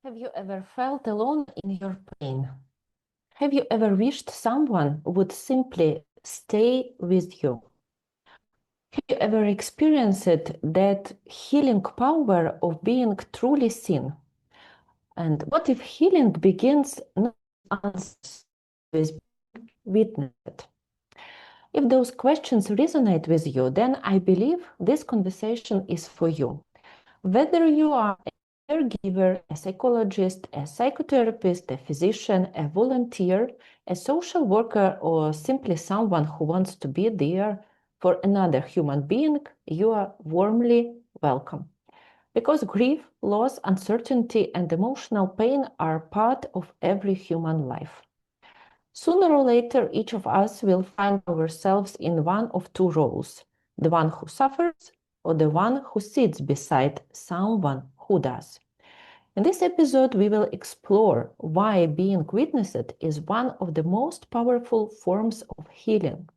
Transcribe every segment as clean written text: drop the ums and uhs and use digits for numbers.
Have you ever felt alone in your pain? Have you ever wished someone would simply stay with you? Have you ever experienced that healing power of being truly seen? And what if healing begins not with answers, with being witnessed? If those questions resonate with you, then I believe this conversation is for you. Whether you are a caregiver, a psychologist, a psychotherapist, a physician, a volunteer, a social worker, or simply someone who wants to be there for another human being, you are warmly welcome. Because grief, loss, uncertainty, and emotional pain are part of every human life. Sooner or later, each of us will find ourselves in one of two roles: the one who suffers or the one who sits beside someone who does. In this episode, we will explore why being witnessed is one of the most powerful forms of healing,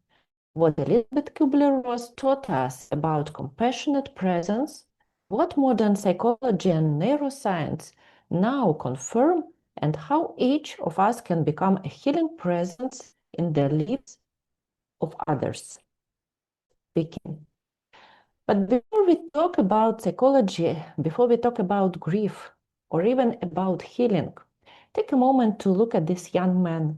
what Elisabeth Kübler-Ross taught us about compassionate presence, what modern psychology and neuroscience now confirm, and how each of us can become a healing presence in the lives of others. Speaking. But before we talk about psychology, before we talk about grief, or even about healing, take a moment to look at this young man.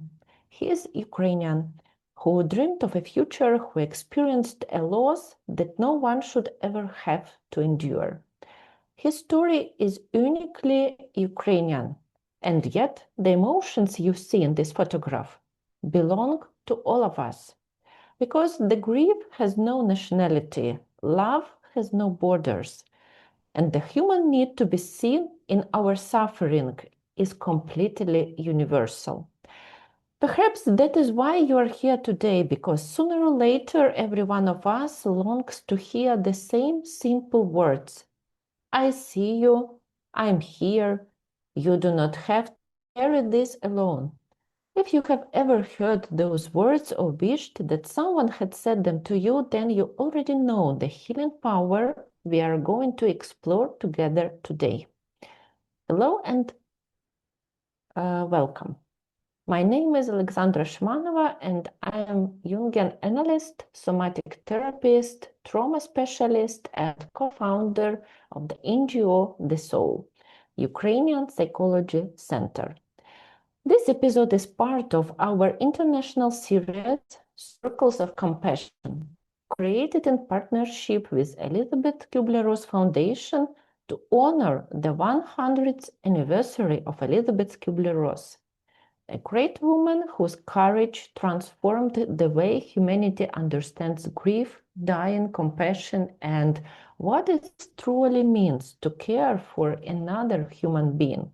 He is Ukrainian, who dreamed of a future, who experienced a loss that no one should ever have to endure. His story is uniquely Ukrainian, and yet the emotions you see in this photograph belong to all of us. Because the grief has no nationality, love has no borders, and the human need to be seen in our suffering is completely universal. Perhaps that is why you are here today, because sooner or later every one of us longs to hear the same simple words. I see you, I'm here, you do not have to carry this alone. If you have ever heard those words or wished that someone had said them to you, then you already know the healing power we are going to explore together today. Hello and welcome. My name is Olexandra Shymanova, and I am Jungian analyst, somatic therapist, trauma specialist, and co-founder of the NGO, the SOUL Ukrainian Psychology Center. This episode is part of our international series, Circles of Compassion, created in partnership with Elisabeth Kübler-Ross Foundation to honor the 100th anniversary of Elisabeth Kübler-Ross, a great woman whose courage transformed the way humanity understands grief, dying, compassion, and what it truly means to care for another human being.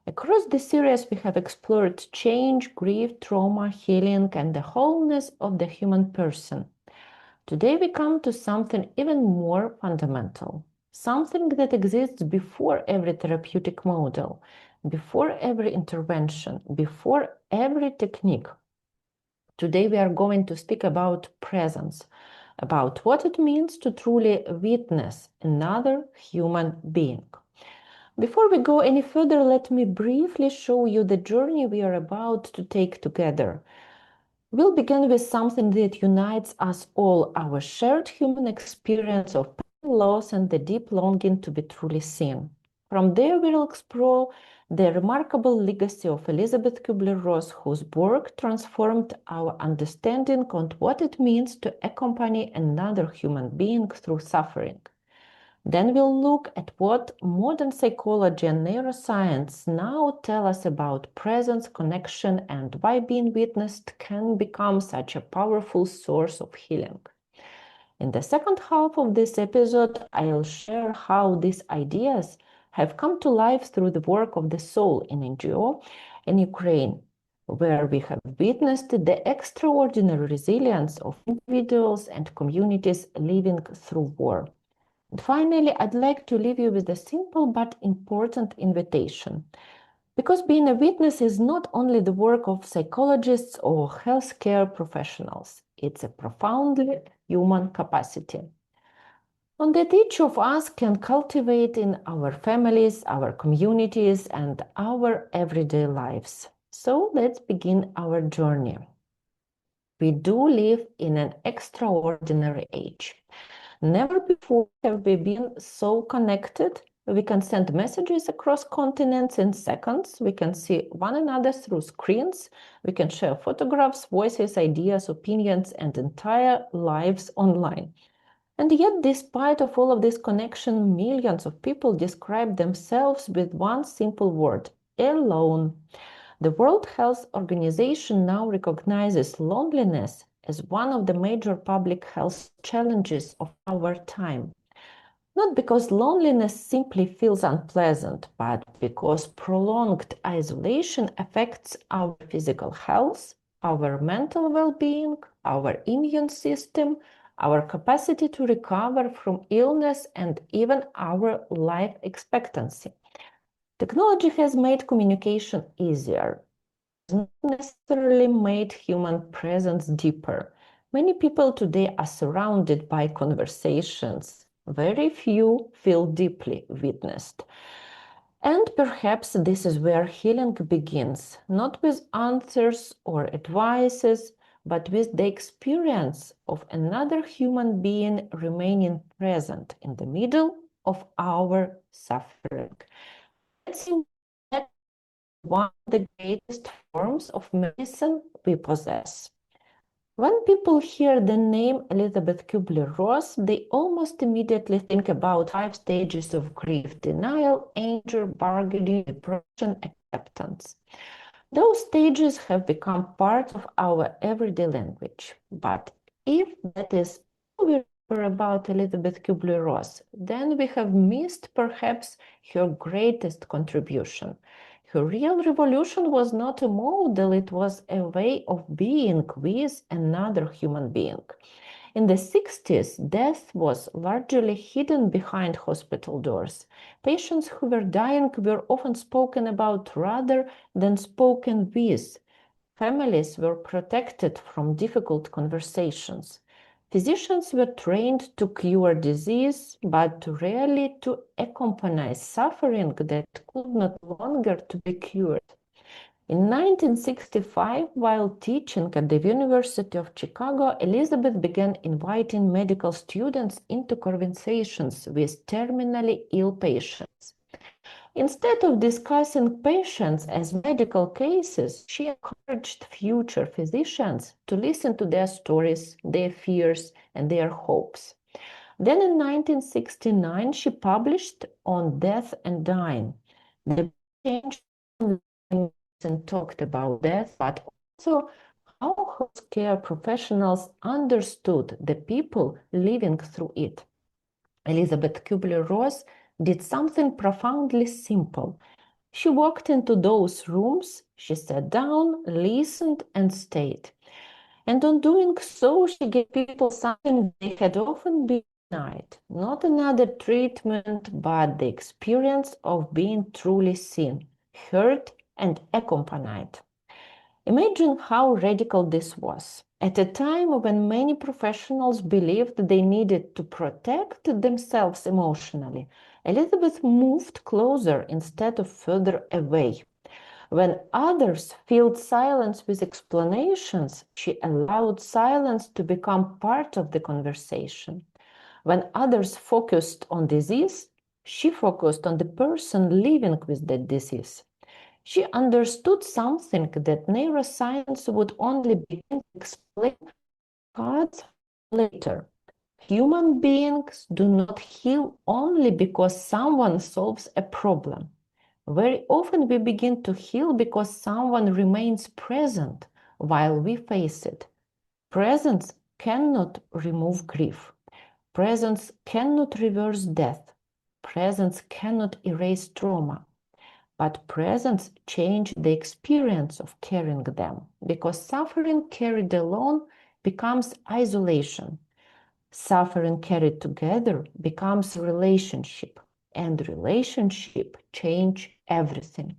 Across the series, we have explored change, grief, trauma, healing, and the wholeness of the human person. Today, we come to something even more fundamental, something that exists before every therapeutic model, before every intervention, before every technique. Today, we are going to speak about presence, about what it means to truly witness another human being. Before we go any further, let me briefly show you the journey we are about to take together. We'll begin with something that unites us all, our shared human experience of pain, loss, and the deep longing to be truly seen. From there, we'll explore the remarkable legacy of Elisabeth Kübler-Ross, whose work transformed our understanding on what it means to accompany another human being through suffering. Then we'll look at what modern psychology and neuroscience now tell us about presence, connection, and why being witnessed can become such a powerful source of healing. In the second half of this episode, I'll share how these ideas have come to life through the work of the SOUL in NGO in Ukraine, where we have witnessed the extraordinary resilience of individuals and communities living through war. And finally, I'd like to leave you with a simple but important invitation. Because being a witness is not only the work of psychologists or healthcare professionals, it's a profoundly human capacity. and that each of us can cultivate in our families, our communities, and our everyday lives. So let's begin our journey. We do live in an extraordinary age. Never before have we been so connected. We can send messages across continents in seconds. We can see one another through screens. We can share photographs, voices, ideas, opinions, and entire lives online. And yet, despite of all of this connection, millions of people describe themselves with one simple word: alone. The World Health Organization now recognizes loneliness as one of the major public health challenges of our time. Not because loneliness simply feels unpleasant, but because prolonged isolation affects our physical health, our mental well-being, our immune system, our capacity to recover from illness, and even our life expectancy. Technology has made communication easier, not necessarily made human presence deeper. Many people today are surrounded by conversations. Very few feel deeply witnessed. And perhaps this is where healing begins, not with answers or advices, but with the experience of another human being remaining present in the middle of our suffering. That's one of the greatest forms of medicine we possess. When people hear the name Elisabeth Kübler-Ross, they almost immediately think about 5 stages of grief: denial, anger, bargaining, depression, acceptance. Those stages have become part of our everyday language. But if that is all we remember about Elisabeth Kübler-Ross, then we have missed perhaps her greatest contribution. Her real revolution was not a model, it was a way of being with another human being. In the 60s, death was largely hidden behind hospital doors. Patients who were dying were often spoken about rather than spoken with. Families were protected from difficult conversations. Physicians were trained to cure disease, but rarely to accompany suffering that could not longer to be cured. In 1965, while teaching at the University of Chicago, Elisabeth began inviting medical students into conversations with terminally ill patients. Instead of discussing patients as medical cases, she encouraged future physicians to listen to their stories, their fears, and their hopes. Then in 1969, she published On Death and Dying. The book changed and talked about death, but also how healthcare professionals understood the people living through it. Elisabeth Kübler-Ross did something profoundly simple. She walked into those rooms, she sat down, listened, and stayed. And on doing so, she gave people something they had often been denied. Not another treatment, but the experience of being truly seen, heard, and accompanied. Imagine how radical this was. At a time when many professionals believed they needed to protect themselves emotionally, Elisabeth moved closer instead of further away. When others filled silence with explanations, she allowed silence to become part of the conversation. When others focused on disease, she focused on the person living with that disease. She understood something that neuroscience would only begin to explain decades later. Human beings do not heal only because someone solves a problem. Very often we begin to heal because someone remains present while we face it. Presence cannot remove grief. Presence cannot reverse death. Presence cannot erase trauma. But presence changes the experience of carrying them, because suffering carried alone becomes isolation. Suffering carried together becomes relationship, and relationship change everything.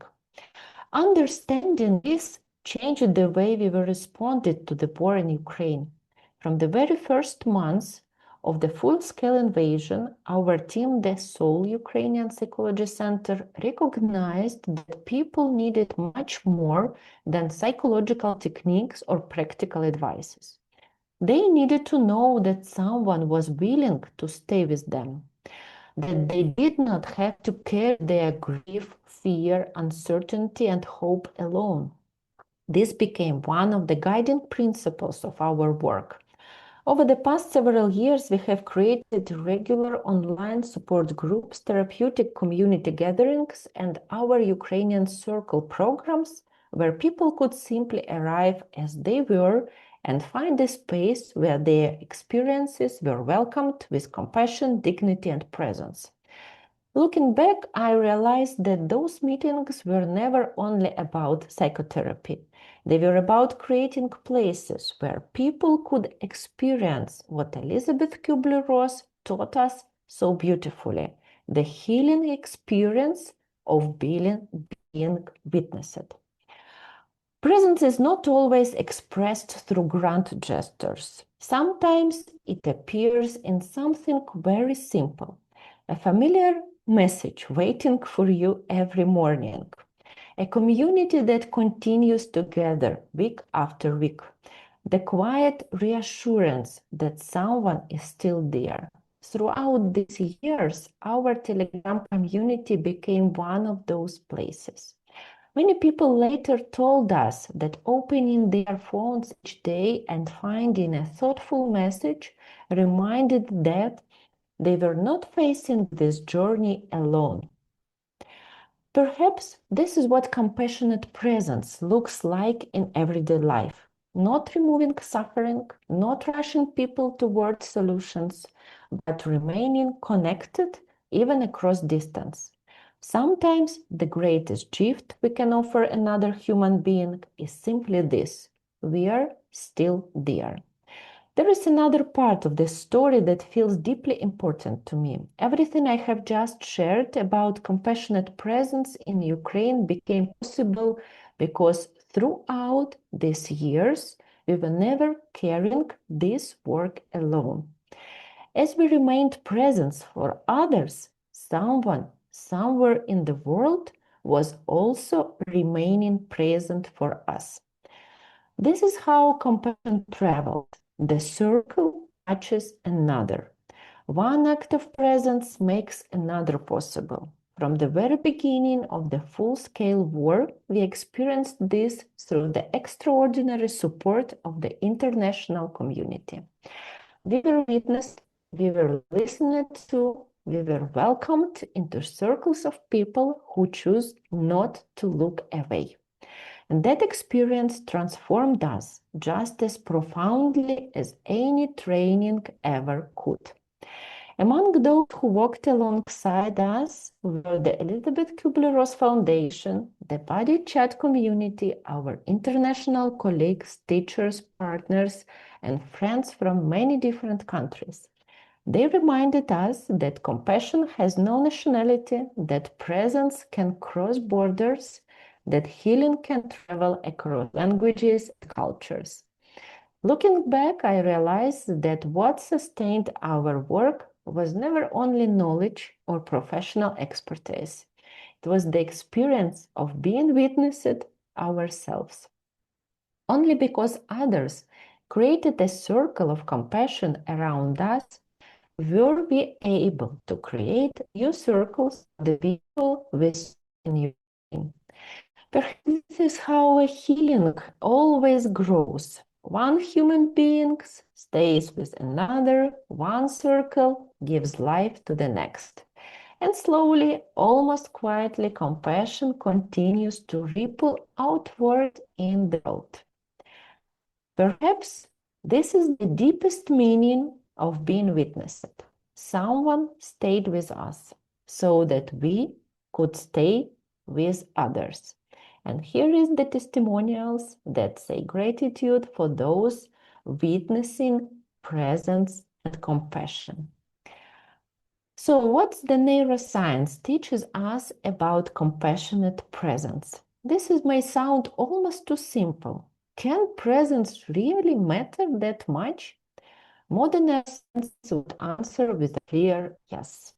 Understanding this changed the way we were responded to the war in Ukraine. From the very first months, of the full-scale invasion, our team, the SOUL Ukrainian Psychology Center, recognized that people needed much more than psychological techniques or practical advices. They needed to know that someone was willing to stay with them, that they did not have to carry their grief, fear, uncertainty, and hope alone. This became one of the guiding principles of our work. Over the past several years, we have created regular online support groups, therapeutic community gatherings, and our Ukrainian Circle programs, where people could simply arrive as they were and find a space where their experiences were welcomed with compassion, dignity, and presence. Looking back, I realized that those meetings were never only about psychotherapy. They were about creating places where people could experience what Elisabeth Kübler-Ross taught us so beautifully, the healing experience of being witnessed. Presence is not always expressed through grand gestures. Sometimes it appears in something very simple, a familiar message waiting for you every morning, a community that continues together week after week, the quiet reassurance that someone is still there. Throughout these years, our Telegram community became one of those places. Many people later told us that opening their phones each day and finding a thoughtful message reminded that they were not facing this journey alone. Perhaps this is what compassionate presence looks like in everyday life. Not removing suffering, not rushing people toward solutions, but remaining connected even across distance. Sometimes the greatest gift we can offer another human being is simply this: we are still there. There is another part of this story that feels deeply important to me. Everything I have just shared about compassionate presence in Ukraine became possible because throughout these years, we were never carrying this work alone. As we remained present for others, someone somewhere in the world was also remaining present for us. This is how compassion traveled. The circle touches another. One act of presence makes another possible. From the very beginning of the full-scale war, we experienced this through the extraordinary support of the international community. We were witnessed, we were listened to, we were welcomed into circles of people who choose not to look away. And that experience transformed us just as profoundly as any training ever could. Among those who walked alongside us were the Elisabeth Kübler-Ross Foundation, the Body Chat community, our international colleagues, teachers, partners, and friends from many different countries. They reminded us that compassion has no nationality, that presence can cross borders, that healing can travel across languages and cultures. Looking back, I realized that what sustained our work was never only knowledge or professional expertise. It was the experience of being witnessed ourselves. Only because others created a circle of compassion around us were we able to create new circles of the people with in Ukraine. Perhaps this is how a healing always grows. One human being stays with another, one circle gives life to the next. And slowly, almost quietly, compassion continues to ripple outward in the world. Perhaps this is the deepest meaning of being witnessed. Someone stayed with us so that we could stay with others. And here is the testimonials that say gratitude for those witnessing presence and compassion. So what the neuroscience teaches us about compassionate presence? This may sound almost too simple. Can presence really matter that much? Modern neuroscience would answer with a clear yes.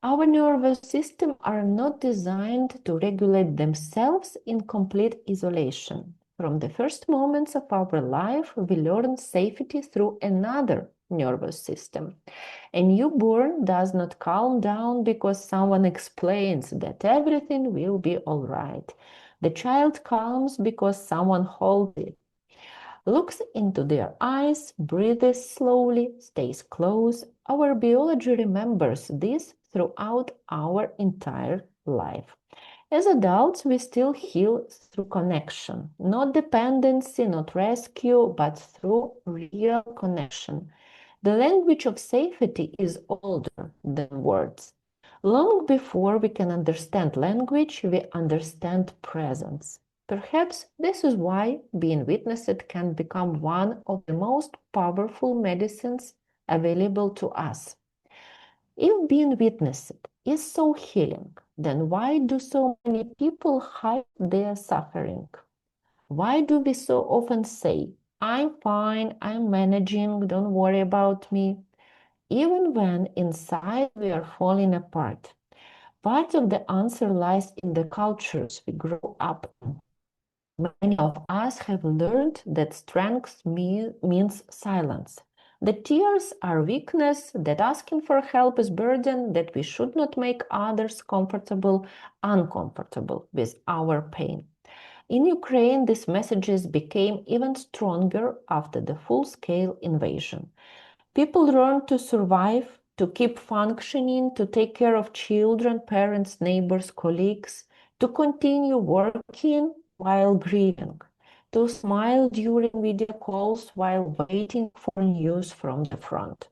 Our nervous systems are not designed to regulate themselves in complete isolation. From the first moments of our life, we learn safety through another nervous system. A newborn does not calm down because someone explains that everything will be all right. The child calms because someone holds it, looks into their eyes, breathes slowly, stays close. Our biology remembers this throughout our entire life. As adults, we still heal through connection, not dependency, not rescue, but through real connection. The language of safety is older than words. Long before we can understand language, we understand presence. Perhaps this is why being witnessed can become one of the most powerful medicines available to us. If being witnessed is so healing, then why do so many people hide their suffering? Why do we so often say, I'm fine, I'm managing, don't worry about me, even when inside we are falling apart? Part of the answer lies in the cultures we grow up in. Many of us have learned that strength means silence. That tears are weakness, that asking for help is burden, that we should not make others uncomfortable with our pain. In Ukraine, these messages became even stronger after the full-scale invasion. People learn to survive, to keep functioning, to take care of children, parents, neighbors, colleagues, to continue working while grieving, to smile during video calls while waiting for news from the front,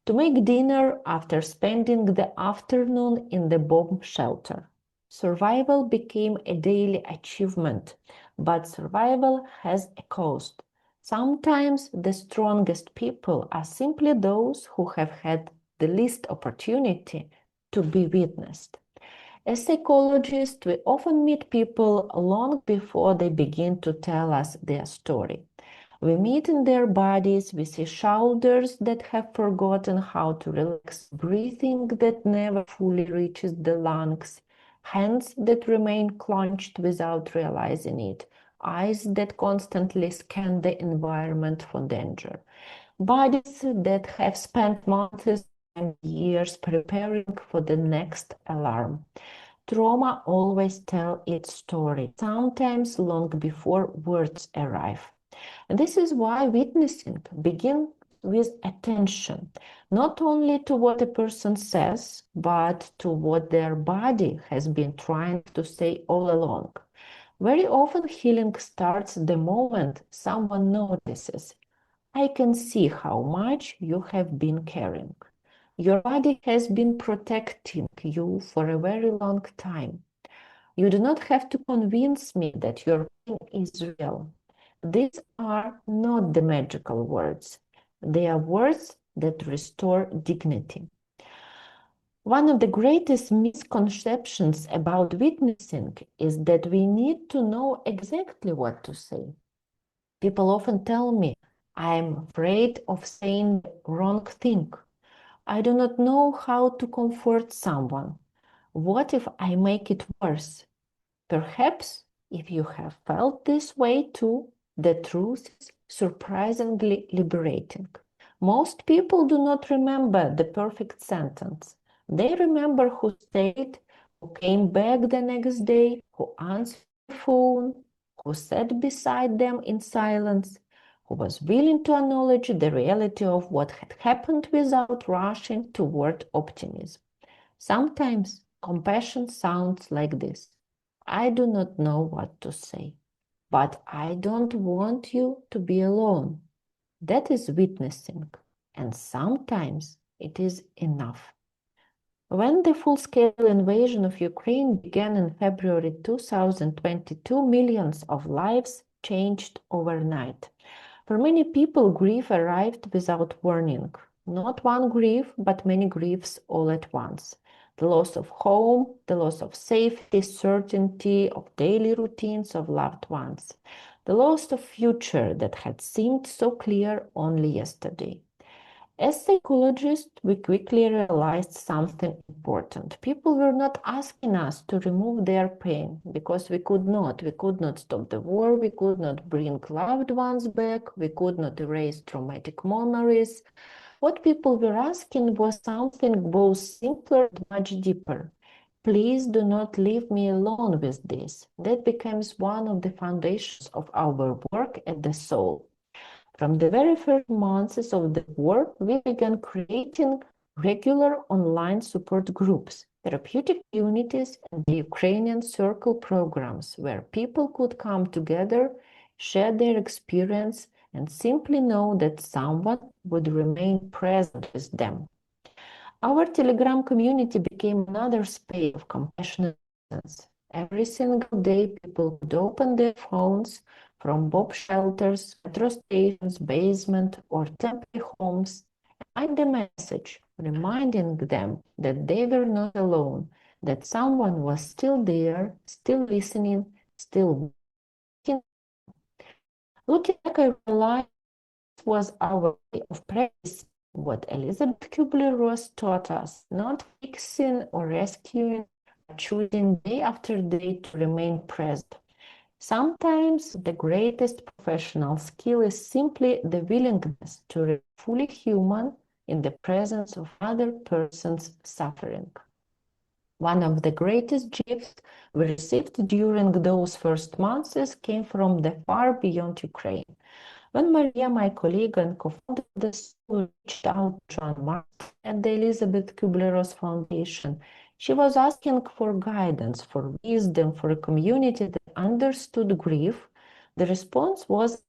to make dinner after spending the afternoon in the bomb shelter. Survival became a daily achievement, but survival has a cost. Sometimes the strongest people are simply those who have had the least opportunity to be witnessed. As psychologists, we often meet people long before they begin to tell us their story. We meet in their bodies, we see shoulders that have forgotten how to relax, breathing that never fully reaches the lungs, hands that remain clenched without realizing it, eyes that constantly scan the environment for danger, bodies that have spent months and years preparing for the next alarm. Trauma always tells its story, sometimes long before words arrive. And this is why witnessing begins with attention, not only to what a person says, but to what their body has been trying to say all along. Very often, healing starts the moment someone notices, I can see how much you have been carrying. Your body has been protecting you for a very long time. You do not have to convince me that your pain is real. These are not the magical words. They are words that restore dignity. One of the greatest misconceptions about witnessing is that we need to know exactly what to say. People often tell me, I'm afraid of saying the wrong thing. I do not know how to comfort someone. What if I make it worse? Perhaps if you have felt this way too, the truth is surprisingly liberating. Most people do not remember the perfect sentence. They remember who stayed, who came back the next day, who answered the phone, who sat beside them in silence, who was willing to acknowledge the reality of what had happened without rushing toward optimism. Sometimes compassion sounds like this. I do not know what to say, but I don't want you to be alone. That is witnessing, and sometimes it is enough. When the full-scale invasion of Ukraine began in February 2022, millions of lives changed overnight. For many people, grief arrived without warning. Not one grief, but many griefs all at once. The loss of home, the loss of safety, certainty, of daily routines of loved ones. The loss of future that had seemed so clear only yesterday. As psychologists, we quickly realized something important. People were not asking us to remove their pain because we could not. We could not stop the war, we could not bring loved ones back, we could not erase traumatic memories. What people were asking was something both simpler and much deeper. Please do not leave me alone with this. That becomes one of the foundations of our work at the Soul. From the very first months of the war, we began creating regular online support groups, therapeutic communities, and the Ukrainian Circle programs where people could come together, share their experience, and simply know that someone would remain present with them. Our Telegram community became another space of compassionate presence. Every single day, people could open their phones from bomb shelters, metro stations, basement, or temporary homes, and find a message reminding them that they were not alone, that someone was still there, still listening, still working. Looking back, I realized was our way of practicing what Elisabeth Kübler-Ross taught us, not fixing or rescuing, but choosing day after day to remain present. Sometimes the greatest professional skill is simply the willingness to remain fully human in the presence of other person's suffering. One of the greatest gifts we received during those first months came from the far beyond Ukraine. When Mariya, my colleague and co-founder of the SOUL, reached out to John Mark at the Elisabeth Kübler-Ross Foundation, she was asking for guidance, for wisdom, for a community that understood grief. The response was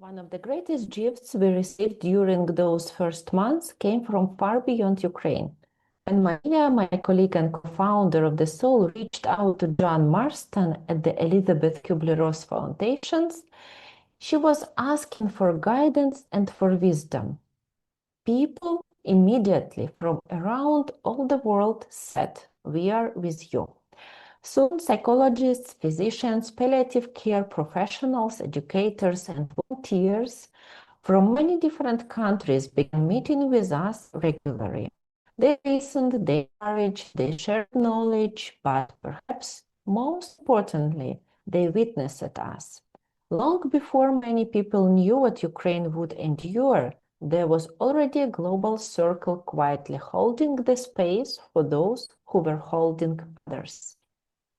One of the greatest gifts we received during those first months came from far beyond Ukraine. When Mariya, my colleague and co-founder of the SOUL, reached out to John Marston at the Elisabeth Kübler-Ross Foundation, she was asking for guidance and for wisdom. People immediately from around all the world said, "We are with you." Soon, psychologists, physicians, palliative care professionals, educators, and volunteers from many different countries began meeting with us regularly. They listened, they encouraged, they shared knowledge, but perhaps most importantly, they witnessed us. Long before many people knew what Ukraine would endure, there was already a global circle quietly holding the space for those who were holding others.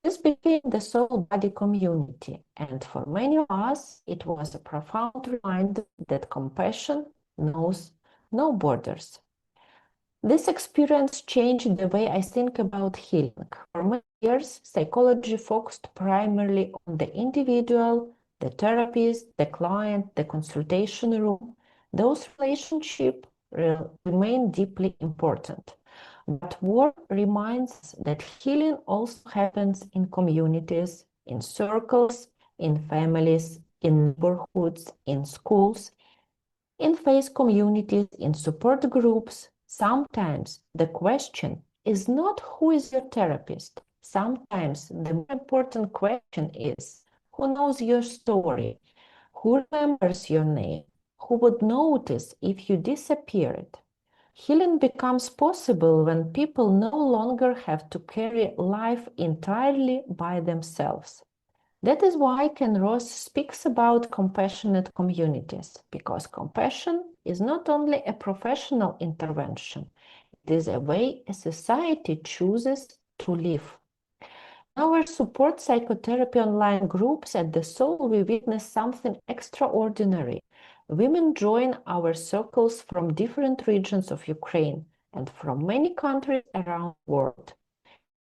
This became the soul body community, and for many of us, it was a profound reminder that compassion knows no borders. This experience changed the way I think about healing. For many years, psychology focused primarily on the individual, the therapist, the client, the consultation room. Those relationships remain deeply important. But war reminds us that healing also happens in communities, in circles, in families, in neighborhoods, in schools, in faith communities, in support groups. Sometimes the question is not who is your therapist. Sometimes the more important question is who knows your story, who remembers your name, who would notice if you disappeared. Healing becomes possible when people no longer have to carry life entirely by themselves. That is why Ken Ross speaks about compassionate communities, because compassion is not only a professional intervention, it is a way a society chooses to live. In our support psychotherapy online groups at the SOUL, we witness something extraordinary. Women join our circles from different regions of Ukraine and from many countries around the world.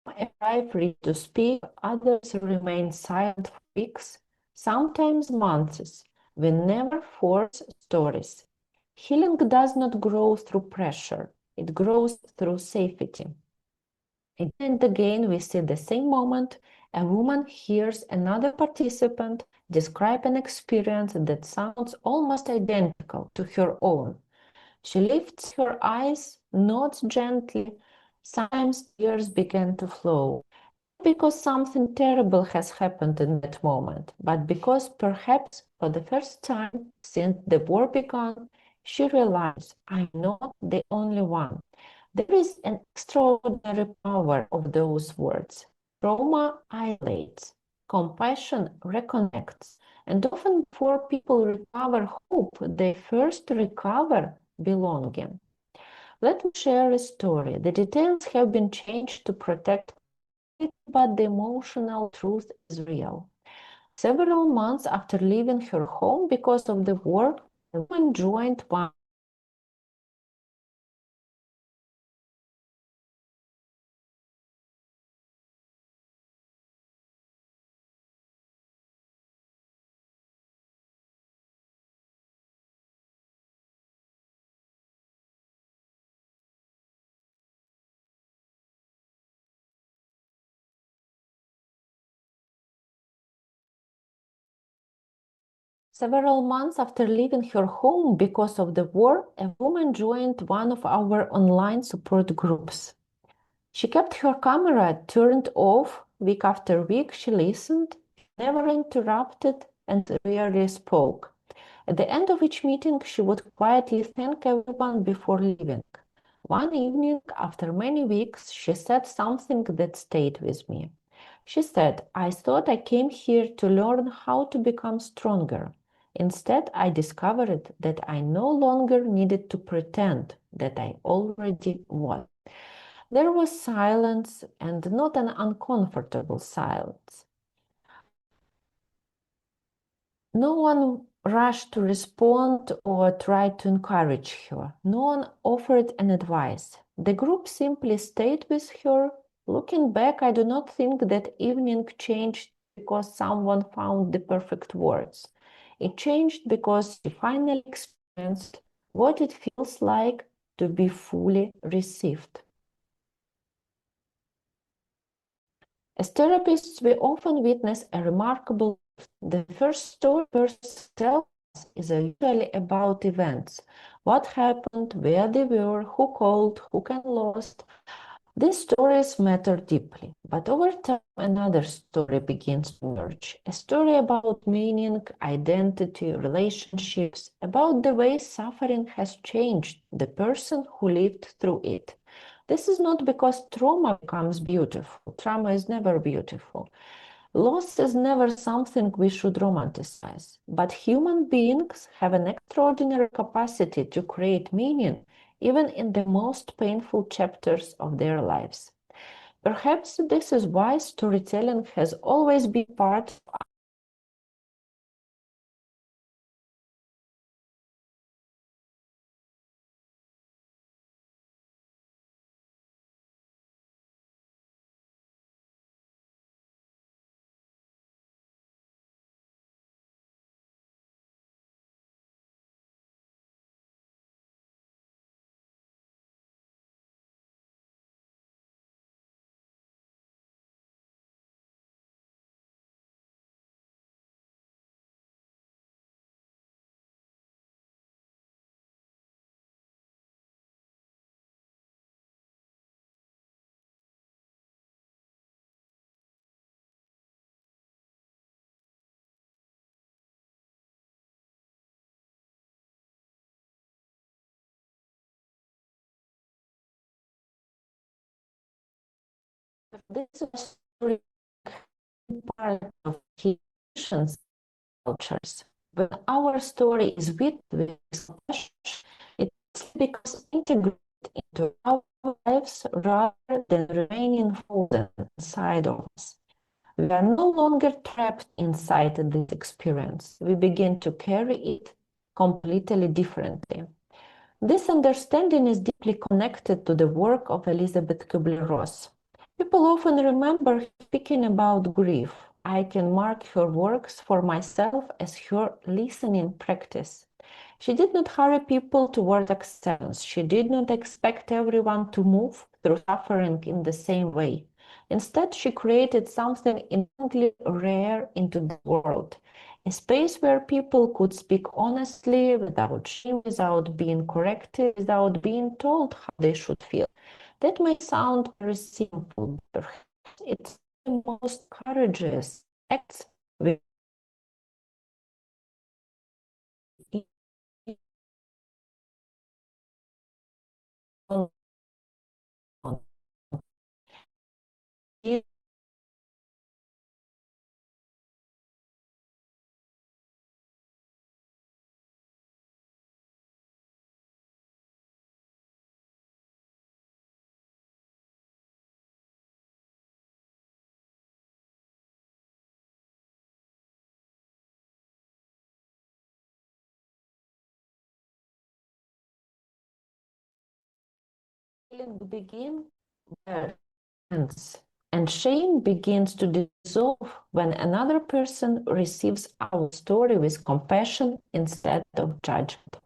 Some arrive ready to speak, others remain silent for weeks, sometimes months. We never force stories. Healing does not grow through pressure, it grows through safety. Again and again, we see the same moment. A woman hears another participant describe an experience that sounds almost identical to her own. She lifts her eyes, nods gently. Sometimes tears begin to flow. Not because something terrible has happened in that moment, but because perhaps for the first time since the war began, she realizes, I'm not the only one. There is an extraordinary power of those words. Trauma isolates, compassion reconnects, and often before people recover hope, they first recover belonging. Let me share a story. The details have been changed to protect, but the emotional truth is real. Several months after leaving her home because of the war, a woman joined one. Several months after leaving her home because of the war, a woman joined one of our online support groups. She kept her camera turned off week after week. She listened, never interrupted, and rarely spoke. At the end of each meeting, she would quietly thank everyone before leaving. One evening, after many weeks, she said something that stayed with me. She said, I thought I came here to learn how to become stronger. Instead, I discovered that I no longer needed to pretend that I already was. There was silence, and not an uncomfortable silence. No one rushed to respond or tried to encourage her. No one offered an advice. The group simply stayed with her. Looking back, I do not think that evening changed because someone found the perfect words. It changed because she finally experienced what it feels like to be fully received. As therapists, we often witness a remarkable shift. The first story persons tell us is usually about events. What happened, where they were, who called, who can lost. These stories matter deeply, but over time another story begins to emerge. A story about meaning, identity, relationships, about the way suffering has changed the person who lived through it. This is not because trauma becomes beautiful. Trauma is never beautiful. Loss is never something we should romanticize. But human beings have an extraordinary capacity to create meaning even in the most painful chapters of their lives. Perhaps this is why storytelling has always been part of this story part of Haitian cultures. When our story is with compassion, it's because integrated into our lives rather than remaining frozen inside of us. We are no longer trapped inside this experience. We begin to carry it completely differently. This understanding is deeply connected to the work of Elisabeth Kübler-Ross. People often remember speaking about grief. I can mark her works for myself as her listening practice. She did not hurry people toward acceptance. She did not expect everyone to move through suffering in the same way. Instead, she created something inherently rare into the world, a space where people could speak honestly, without shame, without being corrected, without being told how they should feel. That may sound very simple, but perhaps it's the most courageous acts we all on. Healing begin where it ends, and shame begins to dissolve when another person receives our story with compassion instead of judgment.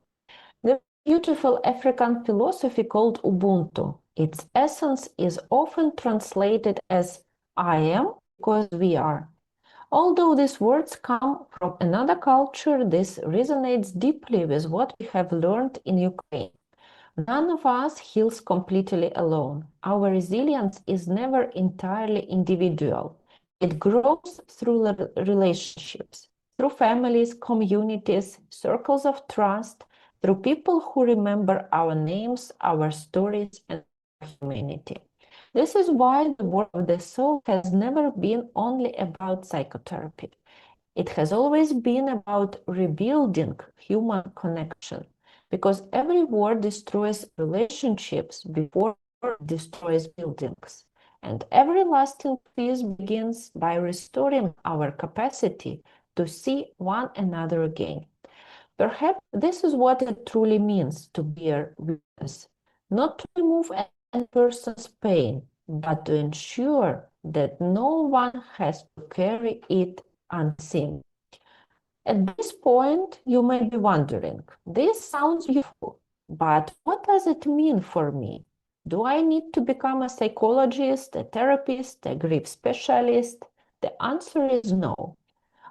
There's a beautiful African philosophy called Ubuntu. Its essence is often translated as I am because we are. Although these words come from another culture, this resonates deeply with what we have learned in Ukraine. None of us heals completely alone. Our resilience is never entirely individual. It grows through relationships, through families, communities, circles of trust, through people who remember our names, our stories, and our humanity. This is why the work of the soul has never been only about psychotherapy. It has always been about rebuilding human connection, because every war destroys relationships before it destroys buildings. And every lasting peace begins by restoring our capacity to see one another again. Perhaps this is what it truly means to bear witness, not to remove any person's pain, but to ensure that no one has to carry it unseen. At this point, you may be wondering, this sounds beautiful, but what does it mean for me? Do I need to become a psychologist, a therapist, a grief specialist? The answer is no.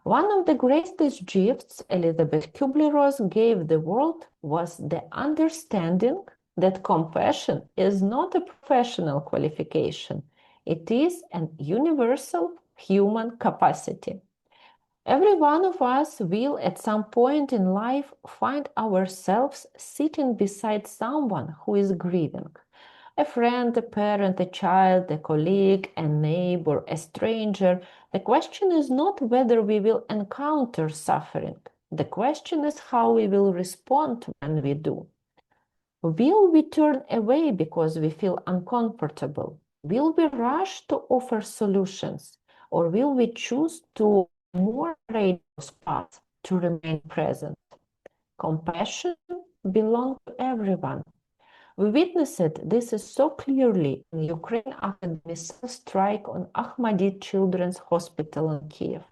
One of the greatest gifts Elisabeth Kübler-Ross gave the world was the understanding that compassion is not a professional qualification. It is an universal human capacity. Every one of us will at some point in life find ourselves sitting beside someone who is grieving. A friend, a parent, a child, a colleague, a neighbor, a stranger. The question is not whether we will encounter suffering. The question is how we will respond when we do. Will we turn away because we feel uncomfortable? Will we rush to offer solutions? Or will we choose to more courageous path to remain present? Compassion belongs to everyone. We witnessed this so clearly in Ukraine after the missile strike on Ahmadi Children's Hospital in Kiev.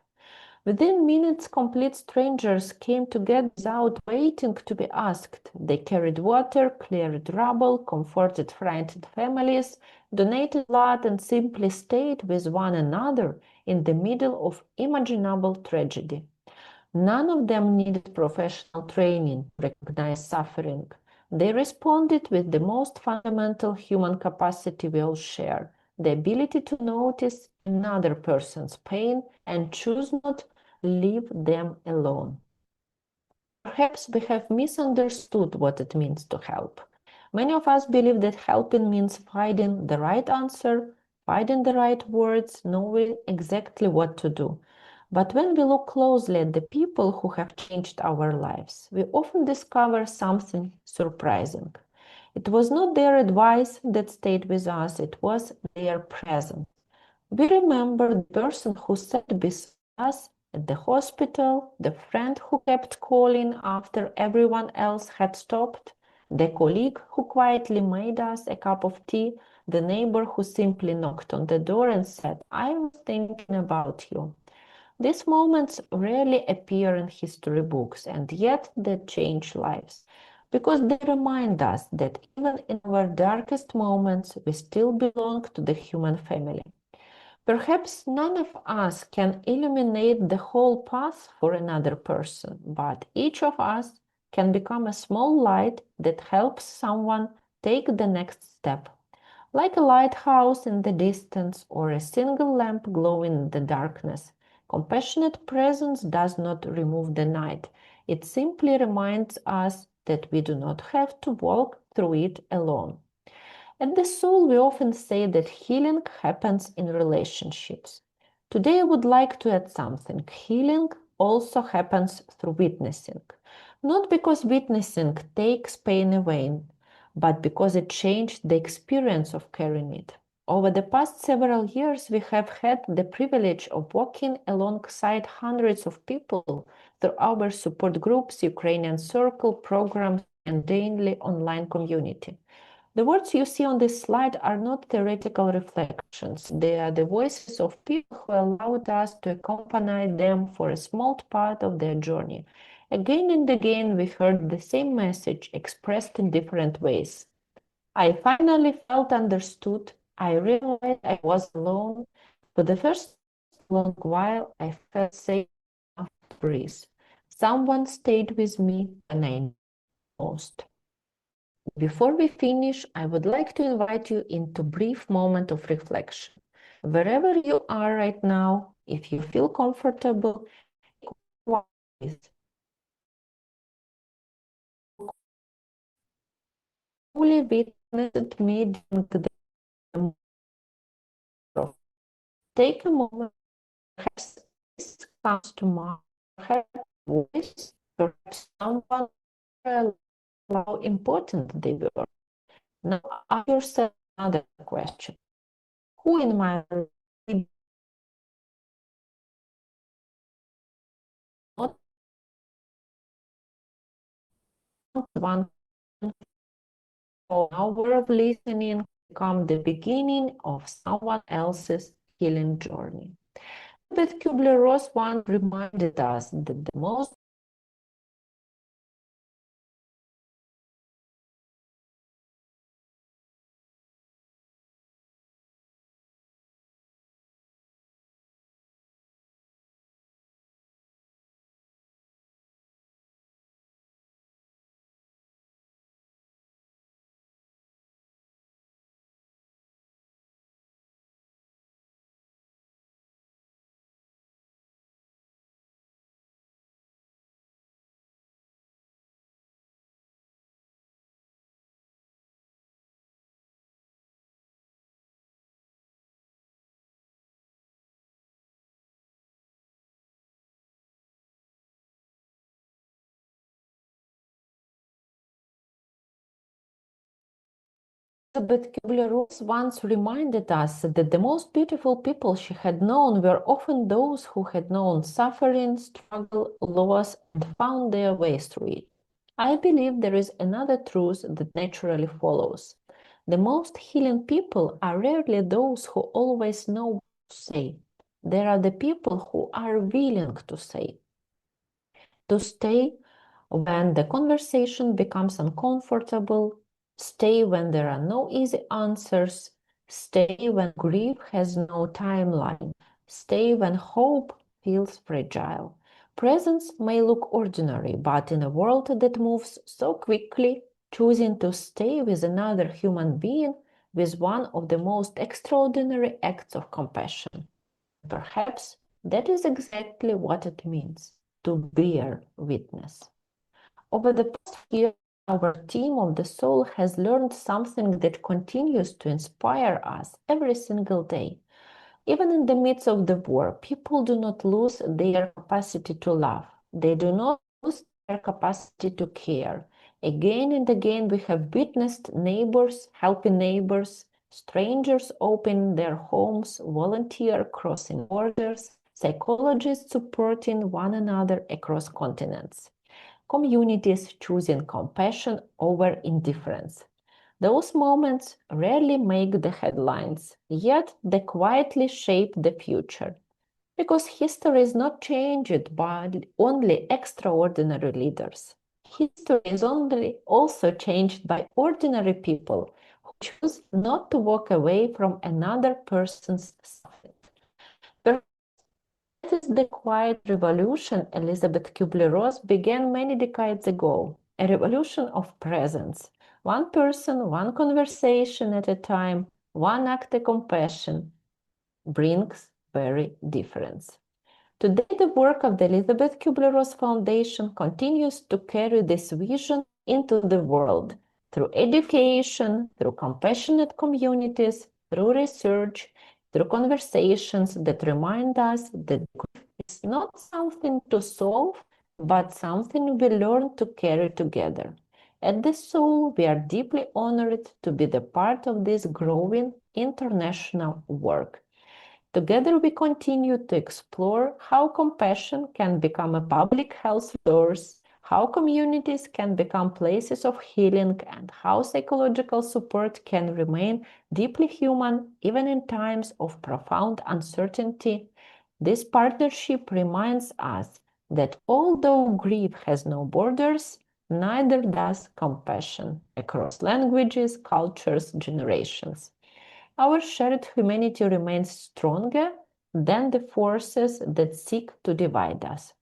Within minutes, complete strangers came together without waiting to be asked. They carried water, cleared rubble, comforted frightened families, donated blood, and simply stayed with one another in the middle of imaginable tragedy. None of them needed professional training to recognize suffering. They responded with the most fundamental human capacity we all share, the ability to notice another person's pain and choose not to leave them alone. Perhaps we have misunderstood what it means to help. Many of us believe that helping means finding the right answer, finding the right words, knowing exactly what to do. But when we look closely at the people who have changed our lives, we often discover something surprising. It was not their advice that stayed with us, it was their presence. We remember the person who sat beside us at the hospital, the friend who kept calling after everyone else had stopped, the colleague who quietly made us a cup of tea, the neighbor who simply knocked on the door and said, "I was thinking about you." These moments rarely appear in history books, and yet they change lives, because they remind us that even in our darkest moments, we still belong to the human family. Perhaps none of us can illuminate the whole path for another person, but each of us can become a small light that helps someone take the next step. Like a lighthouse in the distance or a single lamp glowing in the darkness, compassionate presence does not remove the night. It simply reminds us that we do not have to walk through it alone. At the Soul, we often say that healing happens in relationships. Today, I would like to add something. Healing also happens through witnessing. Not because witnessing takes pain away, but because it changed the experience of carrying it. Over the past several years, we have had the privilege of walking alongside hundreds of people through our support groups, Ukrainian Circle programs, and daily online community. The words you see on this slide are not theoretical reflections. They are the voices of people who allowed us to accompany them for a small part of their journey. Again and again, we heard the same message expressed in different ways. I finally felt understood. I realized I was alone. For the first long while, I felt safe enough to breathe. Someone stayed with me when I needed most. Before we finish, I would like to invite you into a brief moment of reflection. Wherever you are right now, if you feel comfortable, fully witnessed me during the take a moment, perhaps this comes to mind, perhaps voice, perhaps someone how important they were. Now ask yourself another question. Who in my life not one hour of listening become the beginning of someone else's healing journey? Elisabeth Kübler-Ross once reminded us that the most Elisabeth Kübler-Ross once reminded us that the most beautiful people she had known were often those who had known suffering, struggle, loss, and found their way through it. I believe there is another truth that naturally follows. The most healing people are rarely those who always know what to say. They are the people who are willing to say, to stay when the conversation becomes uncomfortable, stay when there are no easy answers, stay when grief has no timeline, stay when hope feels fragile. Presence may look ordinary, but in a world that moves so quickly, choosing to stay with another human being with one of the most extraordinary acts of compassion. Perhaps that is exactly what it means to bear witness. Over the past year, our team of the soul has learned something that continues to inspire us every single day. Even in the midst of the war, people do not lose their capacity to love. They do not lose their capacity to care. Again and again, we have witnessed neighbors helping neighbors, strangers opening their homes, volunteers crossing borders, psychologists supporting one another across continents, communities choosing compassion over indifference. Those moments rarely make the headlines, yet they quietly shape the future. Because history is not changed by only extraordinary leaders. History is only also changed by ordinary people who choose not to walk away from another person's suffering. It is the quiet revolution Elisabeth Kübler-Ross began many decades ago, a revolution of presence. One person, one conversation at a time, one act of compassion brings very difference. Today, the work of the Elisabeth Kübler-Ross Foundation continues to carry this vision into the world through education, through compassionate communities, through research, through conversations that remind us that grief is not something to solve, but something we learn to carry together. At the Soul, we are deeply honored to be the part of this growing international work. Together, we continue to explore how compassion can become a public health source, how communities can become places of healing, and how psychological support can remain deeply human even in times of profound uncertainty. This partnership reminds us that although grief has no borders, neither does compassion across languages, cultures, generations. Our shared humanity remains stronger than the forces that seek to divide us.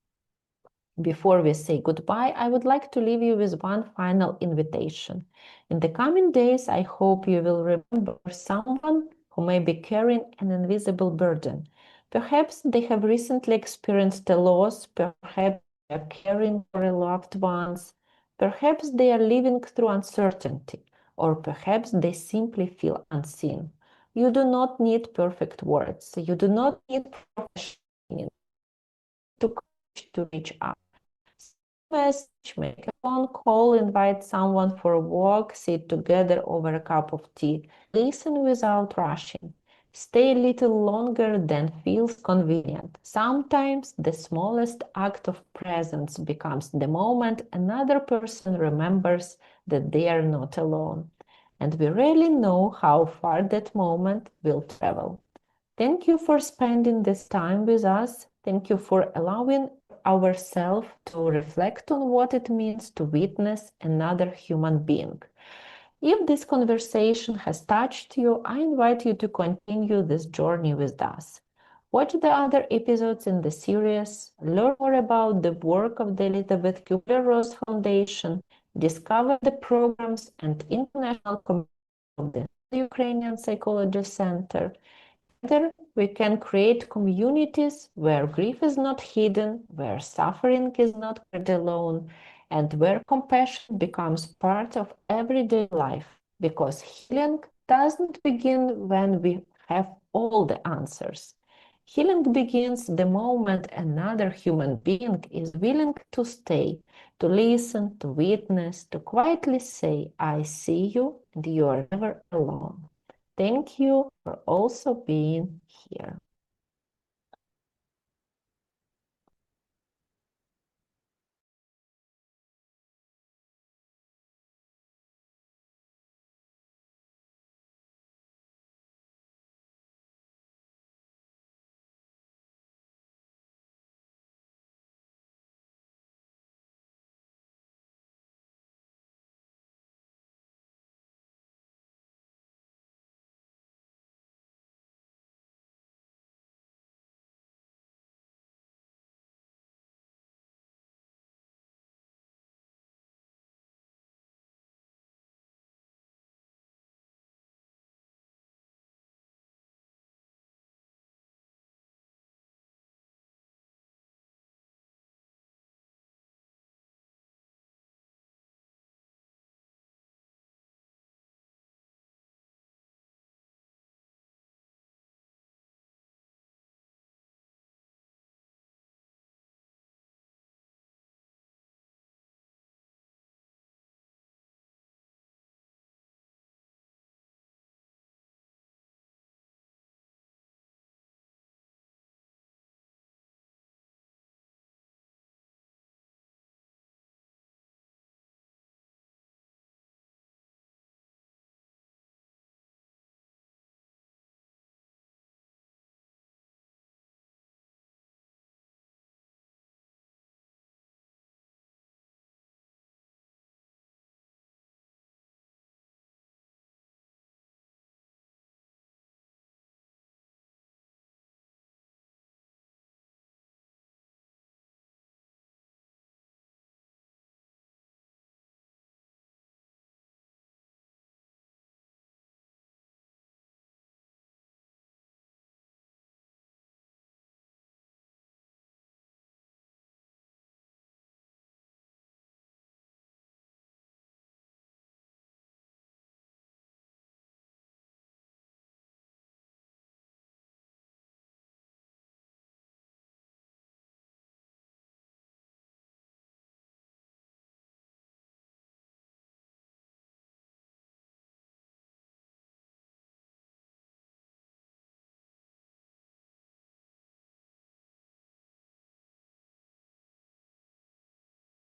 Before we say goodbye, I would like to leave you with one final invitation. In the coming days, I hope you will remember someone who may be carrying an invisible burden. Perhaps they have recently experienced a loss, perhaps they are caring for loved ones, perhaps they are living through uncertainty, or perhaps they simply feel unseen. You do not need perfect words. You do not need professional to reach out. Message, make a phone call, invite someone for a walk, sit together over a cup of tea. Listen without rushing. Stay a little longer than feels convenient. Sometimes the smallest act of presence becomes the moment another person remembers that they are not alone. And we rarely know how far that moment will travel. Thank you for spending this time with us. Thank you for allowing ourselves to reflect on what it means to witness another human being. If this conversation has touched you, I invite you to continue this journey with us. Watch the other episodes in the series, learn more about the work of the Elisabeth Kübler-Ross Foundation, discover the programs and international community of the SOUL Ukrainian Psychology Center. Together, we can create communities where grief is not hidden, where suffering is not carried alone, and where compassion becomes part of everyday life. Because healing doesn't begin when we have all the answers. Healing begins the moment another human being is willing to stay, to listen, to witness, to quietly say, I see you and you are never alone. Thank you for also being here.